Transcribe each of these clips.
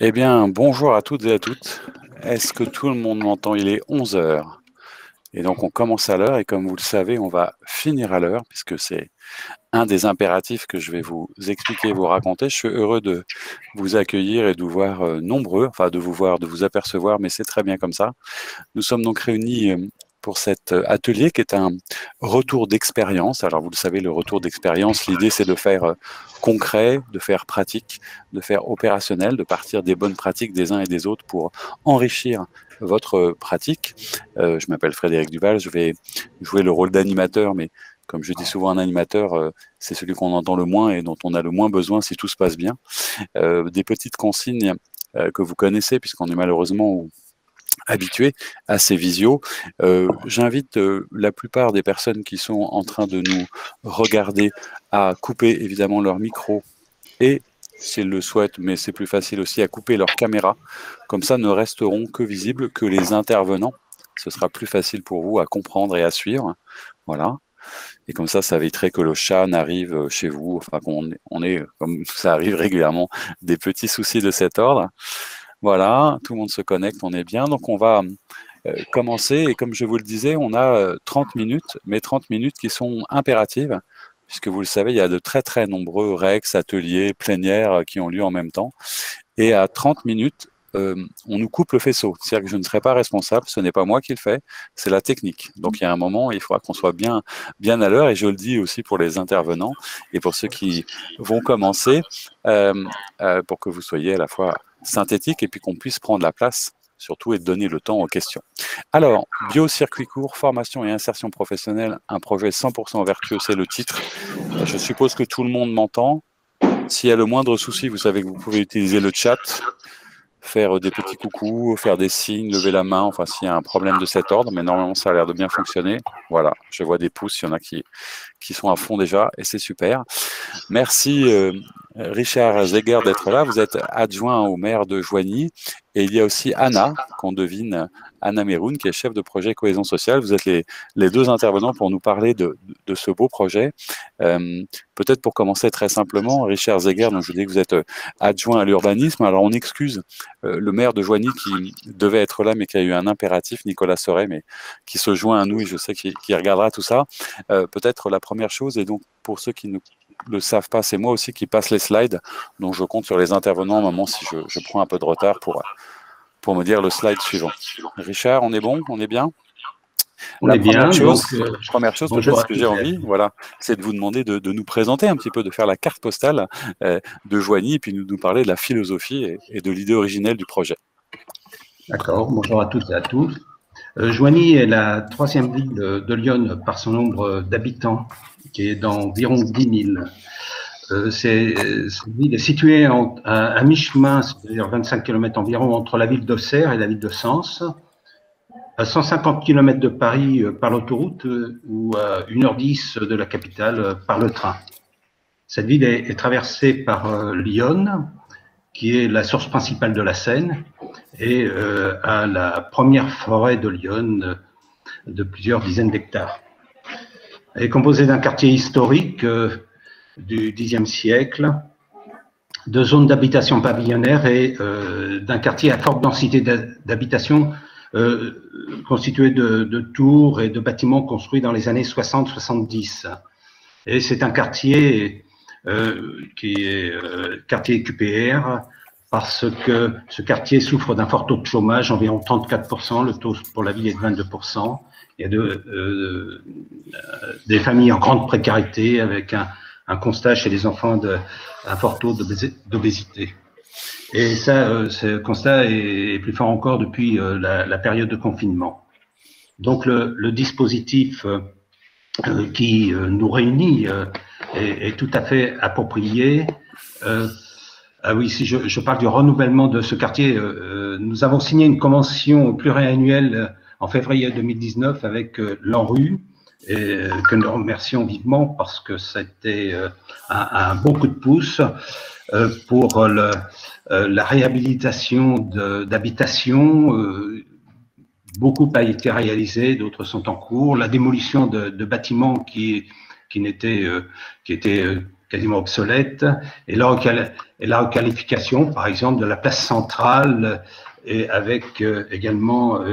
Eh bien, bonjour à toutes et à toutes. Est-ce que tout le monde m'entend? Il est 11 heures. Et donc, on commence à l'heure et comme vous le savez, on va finir à l'heure puisque c'est un des impératifs que je vais vous expliquer et vous raconter. Je suis heureux de vous accueillir et de vous voir nombreux, enfin de vous voir, de vous apercevoir, mais c'est très bien comme ça. Nous sommes donc réunis pour cet atelier qui est un retour d'expérience. Alors vous le savez, le retour d'expérience, l'idée c'est de faire concret, de faire pratique, de faire opérationnel, de partir des bonnes pratiques des uns et des autres pour enrichir votre pratique. Je m'appelle Frédéric Duval, je vais jouer le rôle d'animateur, mais comme je dis souvent, un animateur, c'est celui qu'on entend le moins et dont on a le moins besoin si tout se passe bien. Des petites consignes que vous connaissez, puisqu'on est malheureusement habitué à ces visios. J'invite la plupart des personnes qui sont en train de nous regarder à couper évidemment leur micro et, s'ils le souhaitent, mais c'est plus facile aussi, à couper leur caméra. Comme ça, ne resteront que visibles que les intervenants. Ce sera plus facile pour vous à comprendre et à suivre. Voilà. Et comme ça éviterait que le chat n'arrive chez vous, enfin qu'on ait, comme ça arrive régulièrement, des petits soucis de cet ordre. Voilà, tout le monde se connecte, on est bien. Donc, on va commencer. Et comme je vous le disais, on a 30 minutes, mais 30 minutes qui sont impératives, puisque vous le savez, il y a de très, très nombreux REX, ateliers, plénières qui ont lieu en même temps. Et à 30 minutes, on nous coupe le faisceau. C'est-à-dire que je ne serai pas responsable, ce n'est pas moi qui le fais, c'est la technique. Donc, il y a un moment, il faudra qu'on soit bien, bien à l'heure. Et je le dis aussi pour les intervenants et pour ceux qui vont commencer, pour que vous soyez à la fois synthétique et puis qu'on puisse prendre la place surtout et donner le temps aux questions. Alors, bio-circuit court, formation et insertion professionnelle, un projet 100% vertueux, c'est le titre. Je suppose que tout le monde m'entend. S'il y a le moindre souci, vous savez que vous pouvez utiliser le chat, faire des petits coucous, faire des signes, lever la main, enfin s'il y a un problème de cet ordre, mais normalement ça a l'air de bien fonctionner. Voilà, je vois des pouces, il y en a qui sont à fond déjà, et c'est super. Merci Richard Zeger d'être là. Vous êtes adjoint au maire de Joigny. Et il y a aussi Anna, qu'on devine, Anna Meroun, qui est chef de projet cohésion sociale. Vous êtes les deux intervenants pour nous parler de ce beau projet. Peut-être pour commencer très simplement, Richard Zeger, donc je vous dis que vous êtes adjoint à l'urbanisme. Alors on excuse le maire de Joigny qui devait être là, mais qui a eu un impératif, Nicolas Soret, mais qui se joint à nous et je sais qu'il regardera tout ça. Peut-être la première chose, et donc pour ceux qui ne le savent pas, c'est moi aussi qui passe les slides, donc je compte sur les intervenants au moment si je prends un peu de retard pour me dire le slide suivant. Richard, on est bon? On est bien? On est bien. Première chose peut-être, ce que j'ai envie, voilà, c'est de vous demander de nous présenter un petit peu, de faire la carte postale de Joigny, et puis nous parler de la philosophie et de l'idée originelle du projet. D'accord, bonjour à toutes et à tous. Joigny est la troisième ville de Lyon par son nombre d'habitants, qui est d'environ 10 000. Cette ville est située à mi-chemin, c'est-à-dire 25 km environ, entre la ville d'Auxerre et la ville de Sens, à 150 km de Paris par l'autoroute ou à 1h10 de la capitale par le train. Cette ville est traversée par l'Yonne, qui est la source principale de la Seine, et à la première forêt de Lyon de plusieurs dizaines d'hectares. Elle est composée d'un quartier historique du Xe siècle, de zones d'habitation pavillonnaire et d'un quartier à forte densité d'habitation constitué de tours et de bâtiments construits dans les années 60-70. Et c'est un quartier qui est quartier QPR, parce que ce quartier souffre d'un fort taux de chômage, environ 34%, le taux pour la ville est de 22%. Il y a des familles en grande précarité avec un constat chez les enfants d'un fort taux d'obésité. Et ça, ce constat est plus fort encore depuis la période de confinement. Donc le dispositif qui nous réunit est tout à fait approprié. Ah oui, si je parle du renouvellement de ce quartier, nous avons signé une convention pluriannuelle en février 2019 avec l'ANRU, que nous remercions vivement parce que c'était un bon coup de pouce pour la réhabilitation d'habitations. Beaucoup a été réalisé, d'autres sont en cours. La démolition de bâtiments qui étaient quasiment obsolètes, et la requalification, par exemple, de la place centrale, et avec également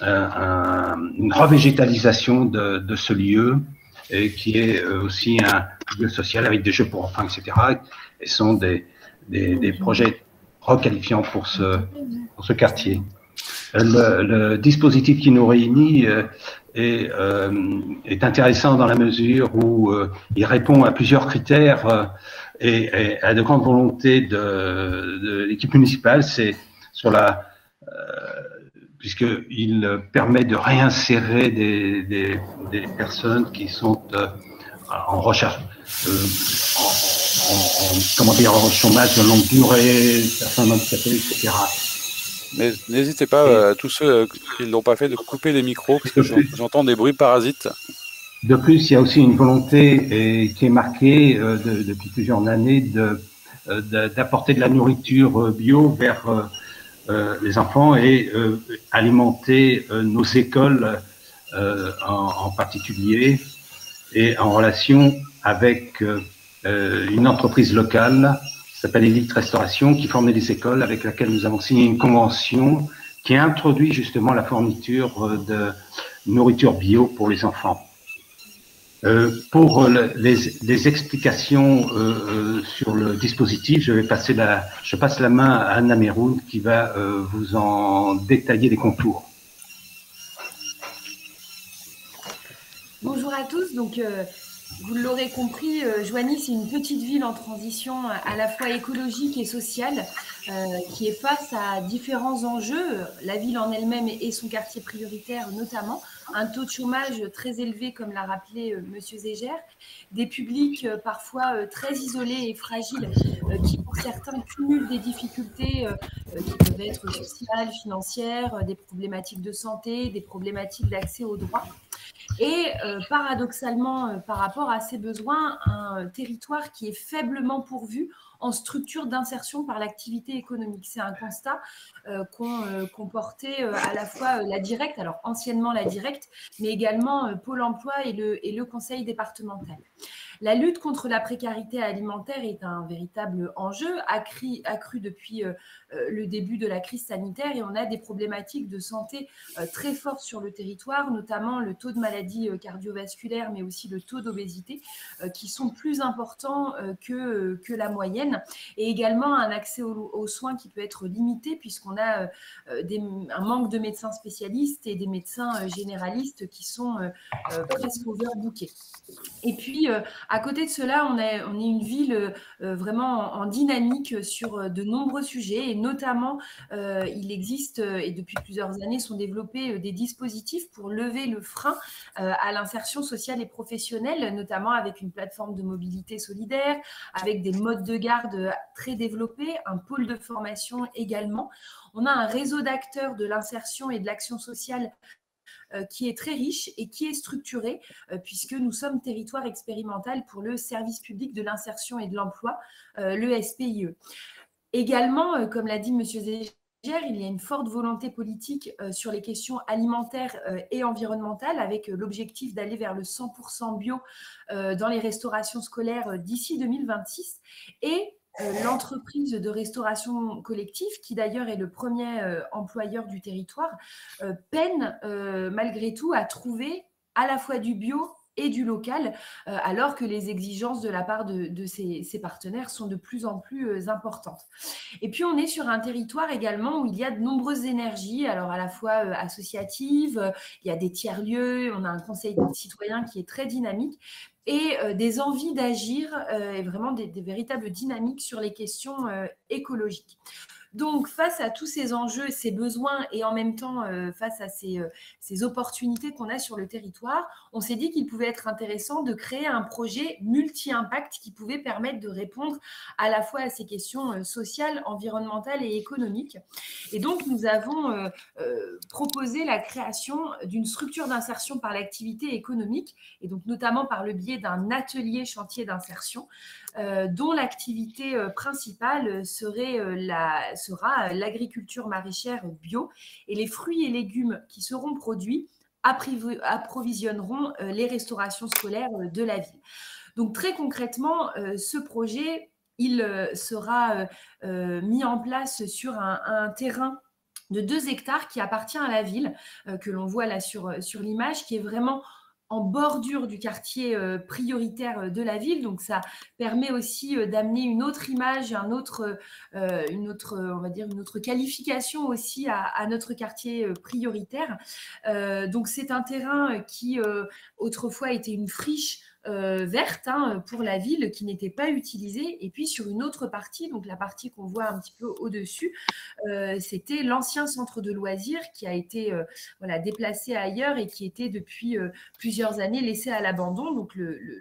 une revégétalisation de ce lieu, et qui est aussi un lieu social avec des jeux pour enfants, etc. Et sont des projets requalifiants pour ce quartier. Le dispositif qui nous réunit est intéressant dans la mesure où il répond à plusieurs critères et à de grandes volontés de l'équipe municipale. C'est sur puisqu'il permet de réinsérer des personnes qui sont en recherche, en chômage de longue durée, personnes handicapées, etc. Mais n'hésitez pas, tous ceux qui ne l'ont pas fait, de couper les micros, parce que j'entends des bruits parasites. De plus, il y a aussi une volonté qui est marquée depuis plusieurs années d'apporter de la nourriture bio vers les enfants et alimenter nos écoles en particulier, et en relation avec une entreprise locale qui s'appelle Elite Restauration, qui formait des écoles, avec laquelle nous avons signé une convention qui introduit justement la fourniture de nourriture bio pour les enfants. Pour les explications sur le dispositif, je passe la main à Anna Meroun qui va vous en détailler les contours. Bonjour à tous. Donc, vous l'aurez compris, Joigny, c'est une petite ville en transition à la fois écologique et sociale qui est face à différents enjeux. La ville en elle-même et son quartier prioritaire notamment, un taux de chômage très élevé, comme l'a rappelé Monsieur Zégère, des publics parfois très isolés et fragiles qui, pour certains, cumulent des difficultés qui peuvent être sociales, financières, des problématiques de santé, des problématiques d'accès aux droits. Et paradoxalement, par rapport à ces besoins, un territoire qui est faiblement pourvu en structure d'insertion par l'activité économique. C'est un constat qu'ont porté à la fois la Directe, alors anciennement la Directe, mais également Pôle emploi et le Conseil départemental. La lutte contre la précarité alimentaire est un véritable enjeu accru depuis le début de la crise sanitaire, et on a des problématiques de santé très fortes sur le territoire, notamment le taux de maladies cardiovasculaires, mais aussi le taux d'obésité qui sont plus importants que la moyenne, et également un accès aux soins qui peut être limité puisqu'on a un manque de médecins spécialistes et des médecins généralistes qui sont presque overbookés. Et puis, à côté de cela, on est une ville vraiment en dynamique sur de nombreux sujets, et notamment, il existe, et depuis plusieurs années, sont développés des dispositifs pour lever le frein à l'insertion sociale et professionnelle, notamment avec une plateforme de mobilité solidaire, avec des modes de garde très développés, un pôle de formation également. On a un réseau d'acteurs de l'insertion et de l'action sociale qui est très riche et qui est structuré, puisque nous sommes territoire expérimental pour le service public de l'insertion et de l'emploi, le SPIE. Également, comme l'a dit M. Zégère, il y a une forte volonté politique sur les questions alimentaires et environnementales, avec l'objectif d'aller vers le 100% bio dans les restaurations scolaires d'ici 2026. Et l'entreprise de restauration collective, qui d'ailleurs est le premier employeur du territoire, peine malgré tout à trouver à la fois du bio et du local, alors que les exigences de la part de ses partenaires sont de plus en plus importantes. Et puis, on est sur un territoire également où il y a de nombreuses énergies, alors à la fois associatives, il y a des tiers-lieux, on a un conseil citoyen qui est très dynamique, et des envies d'agir et vraiment des véritables dynamiques sur les questions écologiques. Donc, face à tous ces enjeux, ces besoins, et en même temps face à ces opportunités qu'on a sur le territoire, on s'est dit qu'il pouvait être intéressant de créer un projet multi-impact qui pouvait permettre de répondre à la fois à ces questions sociales, environnementales et économiques. Et donc, nous avons proposé la création d'une structure d'insertion par l'activité économique, et donc notamment par le biais d'un atelier chantier d'insertion, dont l'activité principale sera l'agriculture maraîchère bio, et les fruits et légumes qui seront produits approvisionneront les restaurations scolaires de la ville. Donc très concrètement, ce projet, il sera mis en place sur un terrain de 2 hectares qui appartient à la ville, que l'on voit là sur l'image, qui est vraiment en bordure du quartier prioritaire de la ville. Donc, ça permet aussi d'amener une autre image, on va dire une autre qualification aussi à notre quartier prioritaire. Donc, c'est un terrain qui autrefois était une friche verte pour la ville qui n'était pas utilisée. Et puis sur une autre partie, donc la partie qu'on voit un petit peu au-dessus, c'était l'ancien centre de loisirs qui a été déplacé ailleurs et qui était depuis plusieurs années laissé à l'abandon. Donc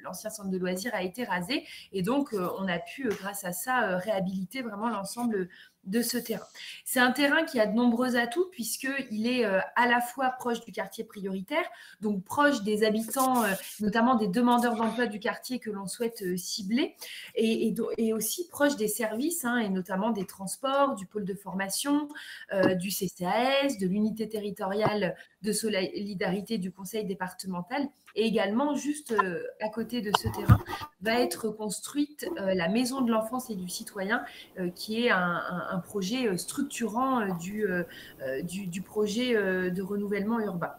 l'ancien centre de loisirs a été rasé et donc on a pu, grâce à ça, réhabiliter vraiment l'ensemble de ce terrain. C'est un terrain qui a de nombreux atouts puisqu'il est à la fois proche du quartier prioritaire, donc proche des habitants, notamment des demandeurs d'emploi du quartier que l'on souhaite cibler, et aussi proche des services, et notamment des transports, du pôle de formation, du CCAS, de l'unité territoriale de solidarité du conseil départemental. Et également, juste à côté de ce terrain, va être construite la Maison de l'enfance et du citoyen, qui est un projet structurant du projet de renouvellement urbain.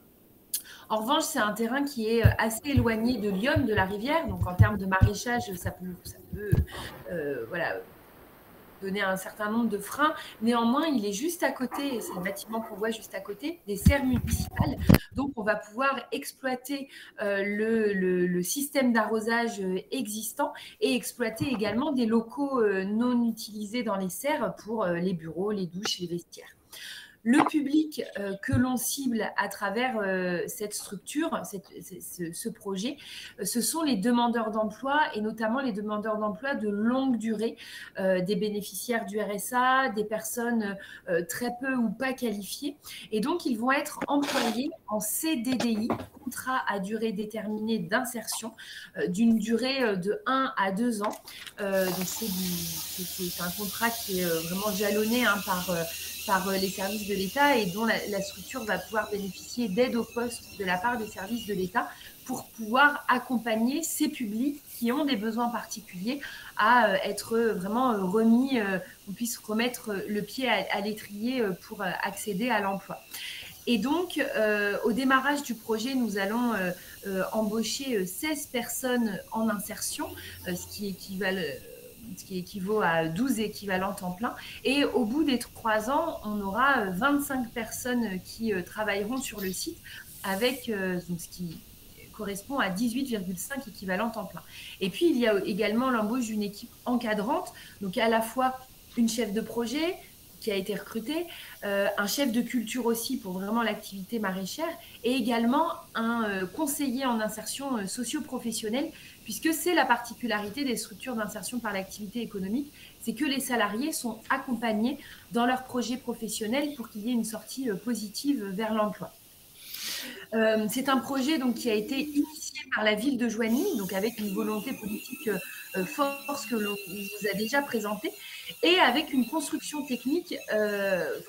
En revanche, c'est un terrain qui est assez éloigné de Lyon, de la rivière. Donc, en termes de maraîchage, ça peut donner un certain nombre de freins. Néanmoins, il est juste à côté, c'est le bâtiment qu'on voit juste à côté, des serres municipales. Donc, on va pouvoir exploiter le système d'arrosage existant et exploiter également des locaux non utilisés dans les serres pour les bureaux, les douches, les vestiaires. Le public que l'on cible à travers cette structure, ce projet, ce sont les demandeurs d'emploi et notamment les demandeurs d'emploi de longue durée, des bénéficiaires du RSA, des personnes très peu ou pas qualifiées. Et donc, ils vont être employés en CDDI, contrat à durée déterminée d'insertion, d'une durée de 1 à 2 ans. Donc, c'est un contrat qui est vraiment jalonné par les services de l'État et dont la structure va pouvoir bénéficier d'aide au poste de la part des services de l'État pour pouvoir accompagner ces publics qui ont des besoins particuliers à être vraiment remis, qu'on puisse remettre le pied à l'étrier pour accéder à l'emploi. Et donc, au démarrage du projet, nous allons embaucher 16 personnes en insertion, ce qui équivaut à 12 équivalents temps plein. Et au bout des 3 ans, on aura 25 personnes qui travailleront sur le site avec donc ce qui correspond à 18,5 équivalents temps plein. Et puis, il y a également l'embauche d'une équipe encadrante, donc à la fois une chef de projet qui a été recrutée, un chef de culture aussi pour vraiment l'activité maraîchère et également un conseiller en insertion socio-professionnelle, puisque c'est la particularité des structures d'insertion par l'activité économique, c'est que les salariés sont accompagnés dans leur projet professionnel pour qu'il y ait une sortie positive vers l'emploi. C'est un projet donc, qui a été initié par la ville de Joigny, donc avec une volonté politique forte que l'on vous a déjà présentée, et avec une construction technique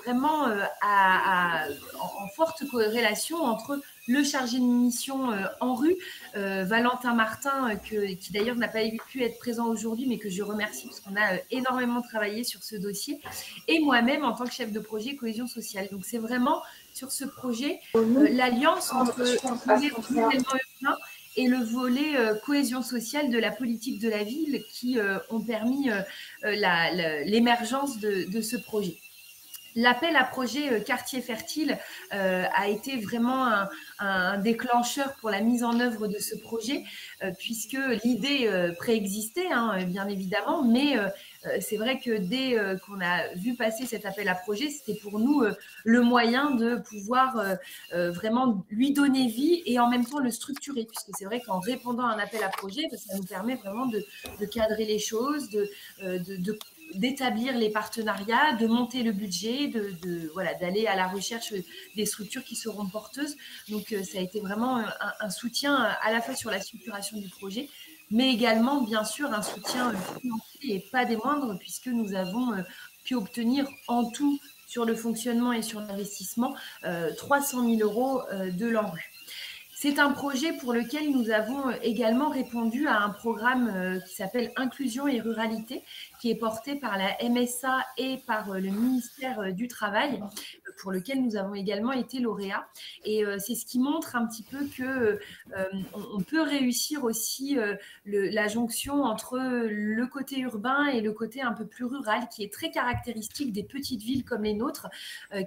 vraiment en forte corrélation entre le chargé de mission en rue, Valentin Martin, qui d'ailleurs n'a pas pu être présent aujourd'hui, mais que je remercie parce qu'on a énormément travaillé sur ce dossier, et moi-même en tant que chef de projet cohésion sociale. Donc c'est vraiment sur ce projet l'alliance entre le renouvellement urbain et le volet cohésion sociale de la politique de la ville qui ont permis l'émergence de ce projet. L'appel à projet Quartier Fertile a été vraiment un déclencheur pour la mise en œuvre de ce projet, puisque l'idée préexistait, bien évidemment, mais c'est vrai que dès qu'on a vu passer cet appel à projet, c'était pour nous le moyen de pouvoir vraiment lui donner vie et en même temps le structurer, puisque c'est vrai qu'en répondant à un appel à projet, ça nous permet vraiment de cadrer les choses, d'établir les partenariats, de monter le budget, d'aller à la recherche des structures qui seront porteuses. Donc, ça a été vraiment un soutien à la fois sur la structuration du projet, mais également, bien sûr, un soutien financier et pas des moindres, puisque nous avons pu obtenir en tout, sur le fonctionnement et sur l'investissement, 300 000 € de l'ANRU. C'est un projet pour lequel nous avons également répondu à un programme qui s'appelle Inclusion et Ruralité, qui est porté par la MSA et par le ministère du Travail, pour lequel nous avons également été lauréats. Et c'est ce qui montre un petit peu que on peut réussir aussi la jonction entre le côté urbain et le côté un peu plus rural, qui est très caractéristique des petites villes comme les nôtres,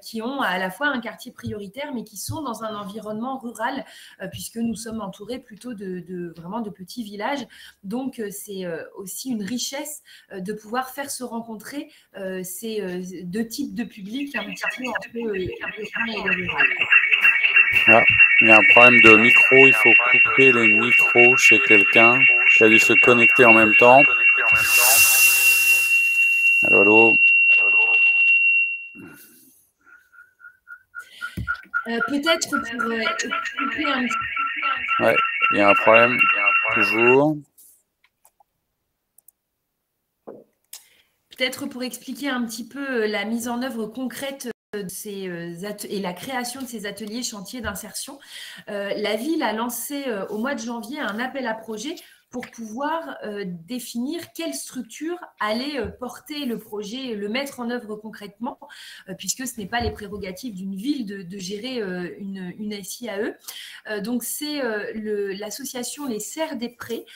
qui ont à la fois un quartier prioritaire, mais qui sont dans un environnement rural, puisque nous sommes entourés plutôt vraiment de petits villages. Donc, c'est aussi une richesse de pouvoir faire se rencontrer ces deux types de publics, un petit peu entre l'urbain et le rural. Ah, il y a un problème de micro, il faut couper les micros chez quelqu'un qui a dû se connecter en même temps. Allô, allô. Peut-être pour expliquer un petit peu. Ouais, il y a un problème, toujours. Peut-être pour expliquer un petit peu la mise en œuvre concrète et la création de ces ateliers chantiers d'insertion. La ville a lancé au mois de janvier un appel à projet pour pouvoir définir quelle structure allait porter le projet, le mettre en œuvre concrètement, puisque ce n'est pas les prérogatives d'une ville de gérer une SIAE. Donc, c'est l'association Les Serres des Prés,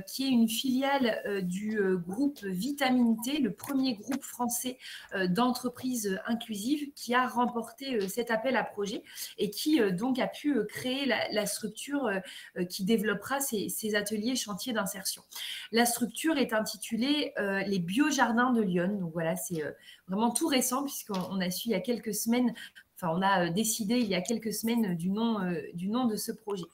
qui est une filiale du groupe Vitamine T, le premier groupe français d'entreprises inclusives, qui a remporté cet appel à projet et qui donc a pu créer la structure qui développera ces ateliers chantiers d'insertion. La structure est intitulée les Biojardins de Lyon. Donc voilà, c'est vraiment tout récent, puisqu'on a su il y a quelques semaines, enfin on a décidé il y a quelques semaines du nom de ce projet.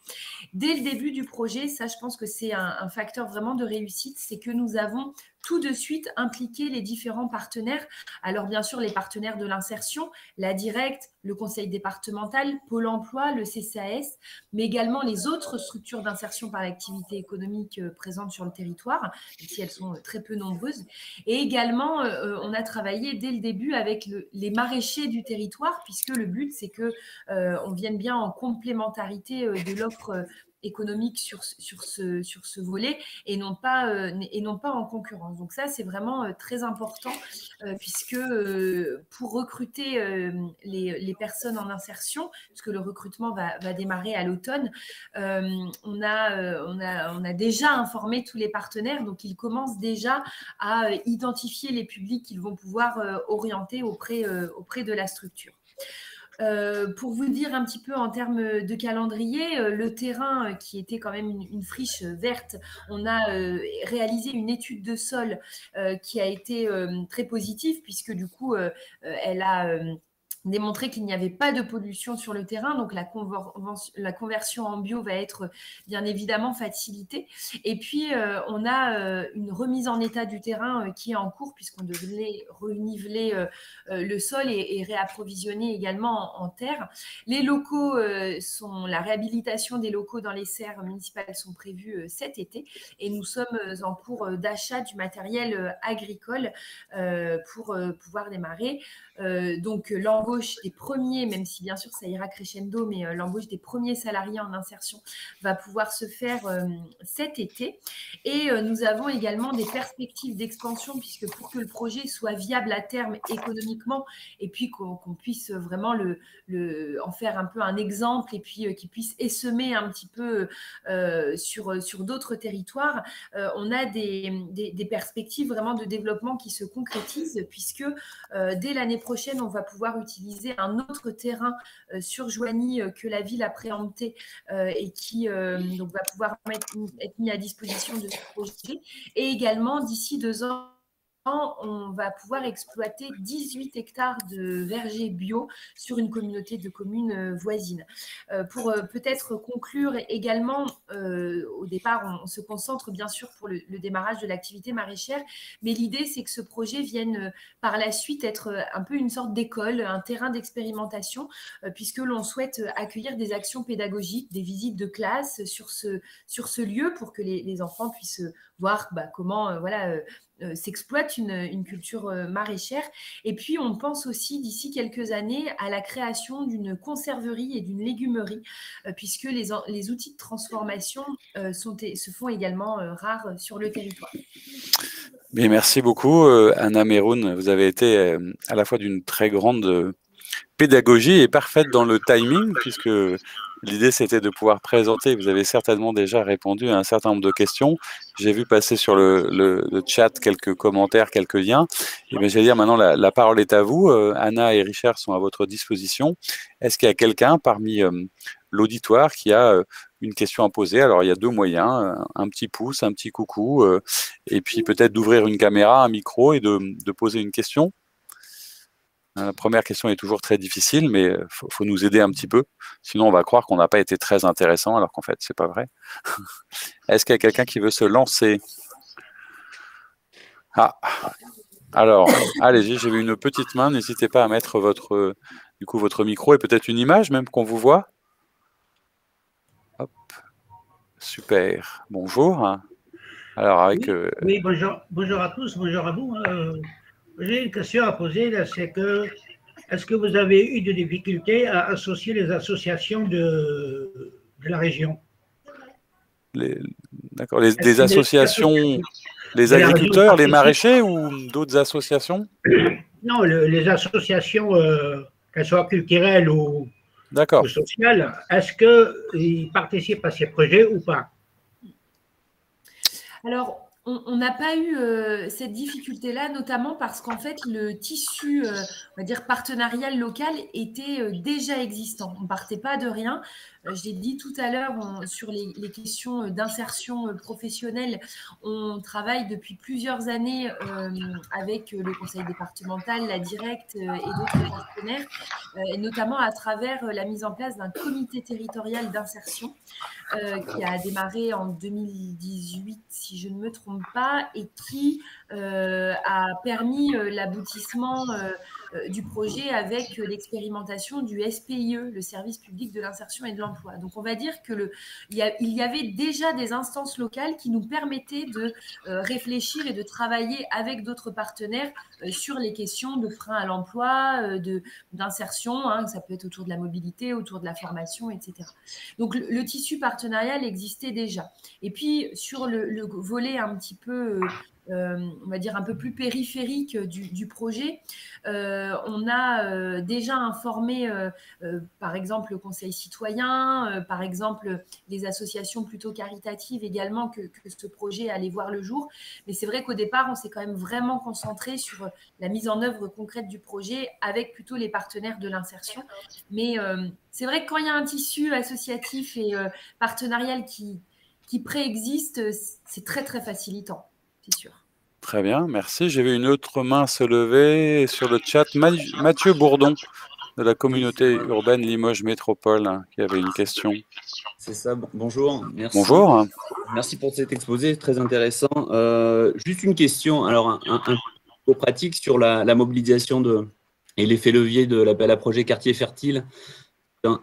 Dès le début du projet, ça je pense que c'est un facteur vraiment de réussite, c'est que nous avons tout de suite impliqué les différents partenaires. Alors bien sûr, les partenaires de l'insertion, la Directe, le conseil départemental, Pôle emploi, le CCAS, mais également les autres structures d'insertion par l'activité économique présentes sur le territoire, même si elles sont très peu nombreuses. Et également, on a travaillé dès le début avec les maraîchers du territoire, puisque le but, c'est qu'on vienne bien en complémentarité de l'offre économique sur ce volet et non pas en concurrence. Donc ça, c'est vraiment très important puisque pour recruter les personnes en insertion, puisque le recrutement va démarrer à l'automne, on a déjà informé tous les partenaires, donc ils commencent déjà à identifier les publics qu'ils vont pouvoir orienter auprès de la structure. Pour vous dire un petit peu en termes de calendrier, le terrain qui était quand même une friche verte, on a réalisé une étude de sol qui a été très positive, puisque du coup, elle a démontrer qu'il n'y avait pas de pollution sur le terrain, donc la conversion en bio va être bien évidemment facilitée. Et puis, on a une remise en état du terrain qui est en cours, puisqu'on devait reniveler le sol et réapprovisionner également en terre. Les locaux la réhabilitation des locaux dans les serres municipales sont prévues cet été, et nous sommes en cours d'achat du matériel agricole pour pouvoir démarrer. Donc l'embauche des premiers, même si bien sûr ça ira crescendo, mais l'embauche des premiers salariés en insertion va pouvoir se faire cet été. Et nous avons également des perspectives d'expansion, puisque pour que le projet soit viable à terme économiquement, et puis qu'on puisse vraiment en faire un peu un exemple, et puis qu'il puisse essaimer un petit peu sur d'autres territoires, on a des perspectives vraiment de développement qui se concrétisent, puisque dès l'année prochaine, on va pouvoir utiliser un autre terrain sur Joigny que la ville a préempté et qui donc va pouvoir être mis à disposition de ce projet. Et également, d'ici 2 ans, on va pouvoir exploiter 18 hectares de vergers bio sur une communauté de communes voisines. Pour peut-être conclure également, au départ, on se concentre bien sûr pour le démarrage de l'activité maraîchère, mais l'idée, c'est que ce projet vienne par la suite être un peu une sorte d'école, un terrain d'expérimentation, puisque l'on souhaite accueillir des actions pédagogiques, des visites de classe sur ce lieu pour que les enfants puissent voir comment s'exploite une culture maraîchère. Et puis, on pense aussi d'ici quelques années à la création d'une conserverie et d'une légumerie, puisque les outils de transformation se font également rares sur le territoire. Mais merci beaucoup, Anna Meroun. Vous avez été à la fois d'une très grande pédagogie et parfaite dans le timing, puisque l'idée c'était de pouvoir présenter. Vous avez certainement déjà répondu à un certain nombre de questions. J'ai vu passer sur le chat quelques commentaires, quelques liens. Et bien, j'allais dire maintenant, la parole est à vous. Anna et Richard sont à votre disposition. Est-ce qu'il y a quelqu'un parmi l'auditoire qui a une question à poser? Alors, il y a deux moyens, un petit pouce, un petit coucou, et puis peut-être d'ouvrir une caméra, un micro et de poser une question. La première question est toujours très difficile, mais il faut nous aider un petit peu. Sinon, on va croire qu'on n'a pas été très intéressant, alors qu'en fait, c'est pas vrai. Est-ce qu'il y a quelqu'un qui veut se lancer? Ah, alors, allez-y, j'ai vu une petite main. N'hésitez pas à mettre votre micro et peut-être une image même qu'on vous voit. Hop, super. Bonjour. Alors, avec... Oui, bonjour à tous, bonjour à vous. J'ai une question à poser, c'est que est-ce que vous avez eu des difficultés à associer les associations de la région? D'accord, des associations, les agriculteurs, les maraîchers ou d'autres associations? Non, les associations, qu'elles soient culturelles ou sociales, est-ce qu'ils participent à ces projets ou pas? Alors, on n'a pas eu cette difficulté-là, notamment parce qu'en fait, le tissu, on va dire, partenarial local était déjà existant. On ne partait pas de rien. Je l'ai dit tout à l'heure, sur les questions d'insertion professionnelle, on travaille depuis plusieurs années avec le conseil départemental, la Directe et d'autres partenaires, et notamment à travers la mise en place d'un comité territorial d'insertion qui a démarré en 2018, si je ne me trompe pas, et qui a permis l'aboutissement du projet avec l'expérimentation du SPIE, le service public de l'insertion et de l'emploi. Donc, on va dire qu'il y avait déjà des instances locales qui nous permettaient de réfléchir et de travailler avec d'autres partenaires sur les questions de frein à l'emploi, d'insertion, hein, ça peut être autour de la mobilité, autour de la formation, etc. Donc, le tissu partenarial existait déjà. Et puis, sur le volet un petit peu... on va dire un peu plus périphérique du projet. On a déjà informé, par exemple, le Conseil citoyen, par exemple, les associations plutôt caritatives également que ce projet allait voir le jour. Mais c'est vrai qu'au départ, on s'est quand même vraiment concentré sur la mise en œuvre concrète du projet avec plutôt les partenaires de l'insertion. Mais c'est vrai que quand il y a un tissu associatif et partenarial qui préexiste, c'est très, très facilitant. C'est sûr. Très bien, merci. J'ai vu une autre main se lever sur le chat. Mathieu Bourdon, de la communauté urbaine Limoges Métropole, qui avait une question. C'est ça, bonjour. Merci. Bonjour. Merci pour cet exposé, très intéressant. Juste une question, alors un peu pratique sur la mobilisation et l'effet levier de l'appel à projet Quartier Fertile.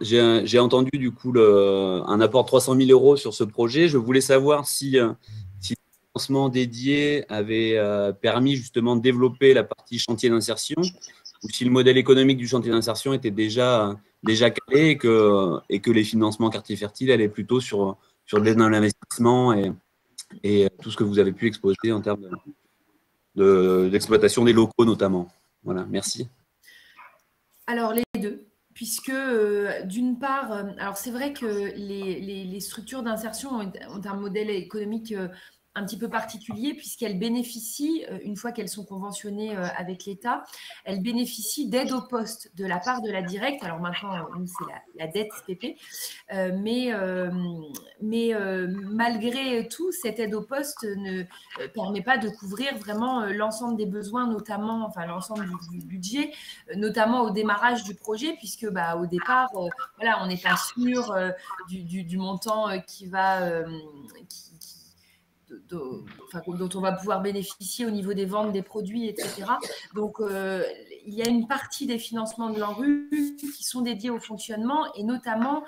J'ai entendu du coup un apport de 300 000 € sur ce projet. Je voulais savoir si le financement dédié avait permis justement de développer la partie chantier d'insertion ou si le modèle économique du chantier d'insertion était déjà calé et que les financements Quartier Fertile allaient plutôt sur l'aide à l'investissement et tout ce que vous avez pu exposer en termes d'exploitation des locaux notamment. Voilà, merci. Alors, les deux. Puisque, d'une part, alors c'est vrai que les structures d'insertion ont un modèle économique un petit peu particulier puisqu'elles bénéficient, une fois qu'elles sont conventionnées avec l'État, elles bénéficient d'aide au poste de la part de la Directe. Alors maintenant, nous, c'est la dette PP. Mais malgré tout, cette aide au poste ne permet pas de couvrir vraiment l'ensemble des besoins, notamment, enfin l'ensemble du budget, notamment au démarrage du projet, puisque au départ, voilà, on n'est pas sûr du montant qui va... dont on va pouvoir bénéficier au niveau des ventes des produits, etc. Donc, il y a une partie des financements de l'ANRU qui sont dédiés au fonctionnement et notamment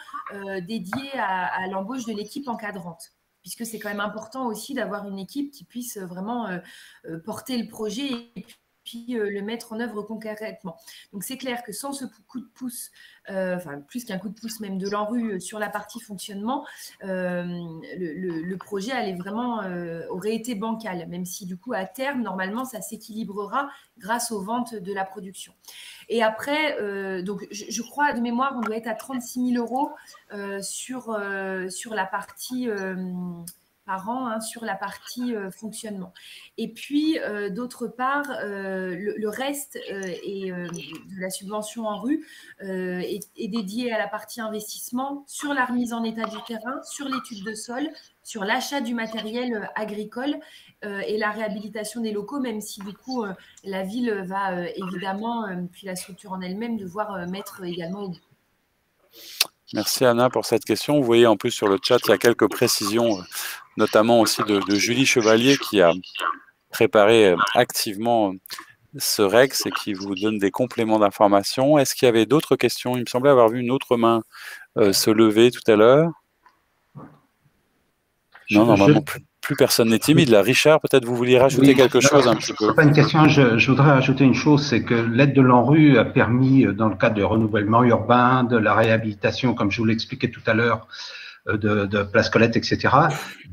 dédiés à l'embauche de l'équipe encadrante, puisque c'est quand même important aussi d'avoir une équipe qui puisse vraiment porter le projet et puis le mettre en œuvre concrètement. Donc, c'est clair que sans ce coup de pouce, enfin, plus qu'un coup de pouce même de l'ANRU sur la partie fonctionnement, le projet aurait été bancal, même si du coup, à terme, normalement, ça s'équilibrera grâce aux ventes de la production. Et après, donc, je crois, de mémoire, on doit être à 36 000 euros sur la partie... par an sur la partie fonctionnement. Et puis, d'autre part, le reste de la subvention ANRU est dédié à la partie investissement sur la remise en état du terrain, sur l'étude de sol, sur l'achat du matériel agricole et la réhabilitation des locaux, même si du coup, la ville va évidemment, puis la structure en elle-même, devoir mettre également au bout. Merci Anna pour cette question. Vous voyez en plus sur le chat, il y a quelques précisions, notamment aussi de Julie Chevalier qui a préparé activement ce REX et qui vous donne des compléments d'information. Est-ce qu'il y avait d'autres questions? Il me semblait avoir vu une autre main se lever tout à l'heure. Non, normalement, plus personne n'est timide. Là, Richard, peut-être vous vouliez rajouter quelque chose un petit peu. Pas une question, je voudrais rajouter une chose, c'est que l'aide de l'ANRU a permis, dans le cadre de renouvellement urbain, de la réhabilitation, comme je vous l'expliquais tout à l'heure, de Place Colette, etc.,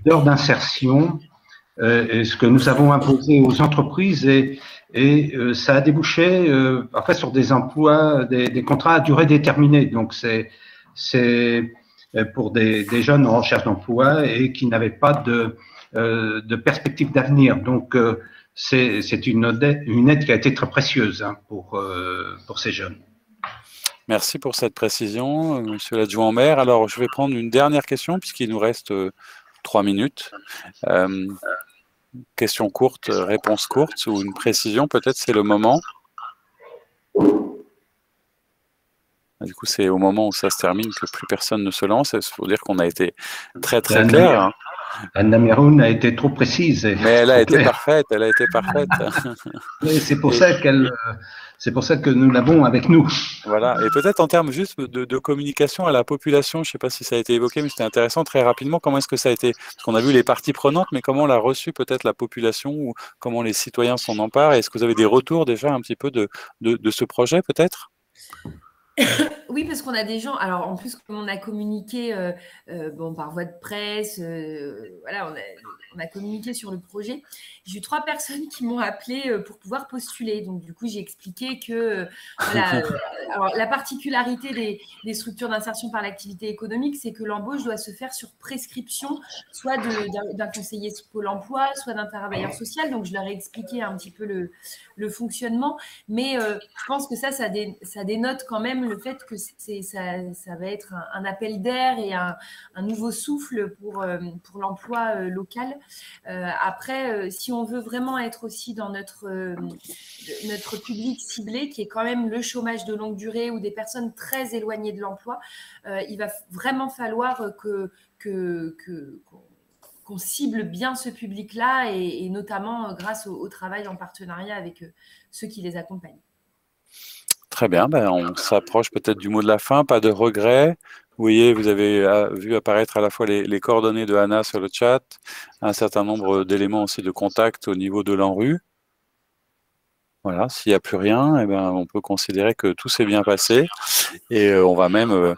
d'heures d'insertion, ce que nous avons imposé aux entreprises et ça a débouché après sur des emplois, des contrats à durée déterminée. Donc c'est pour des jeunes en recherche d'emploi et qui n'avaient pas de perspective d'avenir. Donc c'est une aide qui a été très précieuse pour ces jeunes. Merci pour cette précision, monsieur l'adjoint au maire. Alors, je vais prendre une dernière question, puisqu'il nous reste 3 minutes. Question courte, réponse courte, ou une précision, peut-être c'est le moment. Du coup, c'est au moment où ça se termine que plus personne ne se lance. Il faut dire qu'on a été très, très clair. Hein. Anna Meroun a été trop précise. Mais elle a été parfaite, elle a été parfaite. C'est pour ça que nous l'avons avec nous. Voilà, et peut-être en termes juste de communication à la population, je ne sais pas si ça a été évoqué, mais c'était intéressant, très rapidement, comment est-ce que ça a été, parce qu'on a vu les parties prenantes, mais comment l'a reçu peut-être la population, ou comment les citoyens s'en emparent? Est-ce que vous avez des retours déjà un petit peu de ce projet peut-être? Oui, parce qu'on a des gens, alors en plus, on a communiqué par voie de presse, voilà, on a communiqué sur le projet. J'ai eu 3 personnes qui m'ont appelé pour pouvoir postuler. Donc, du coup, j'ai expliqué que voilà, alors, la particularité des structures d'insertion par l'activité économique, c'est que l'embauche doit se faire sur prescription, soit d'un conseiller Pôle emploi, soit d'un travailleur social. Donc, je leur ai expliqué un petit peu le fonctionnement. Mais je pense que ça dénote quand même le fait que ça va être un appel d'air et un nouveau souffle pour l'emploi local. Après, si on veut vraiment être aussi dans notre public ciblé, qui est quand même le chômage de longue durée ou des personnes très éloignées de l'emploi, il va vraiment falloir qu'on cible bien ce public-là et notamment grâce au travail en partenariat avec ceux qui les accompagnent. Très bien, on s'approche peut-être du mot de la fin, pas de regrets. Vous voyez, vous avez vu apparaître à la fois les coordonnées de Anna sur le chat, un certain nombre d'éléments aussi de contact au niveau de l'ANRU. Voilà, s'il n'y a plus rien, on peut considérer que tout s'est bien passé et on va même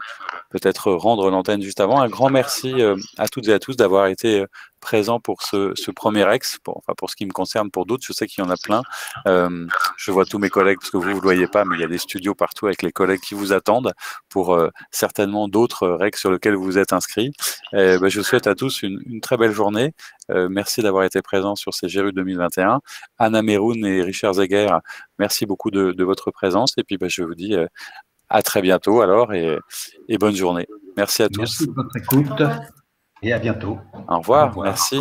peut-être rendre l'antenne juste avant. Un grand merci à toutes et à tous d'avoir été présents pour ce premier REX, pour ce qui me concerne, pour d'autres, je sais qu'il y en a plein. Je vois tous mes collègues, parce que vous ne le voyez pas, mais il y a des studios partout avec les collègues qui vous attendent pour certainement d'autres REX sur lesquels vous vous êtes inscrits. Je vous souhaite à tous une très belle journée. Merci d'avoir été présents sur ces GRU 2021. Anna Meroun et Richard Zeger, merci beaucoup de votre présence. Et puis, je vous dis à très bientôt alors et bonne journée. Merci à tous. Merci de votre écoute et à bientôt. Au revoir. Merci.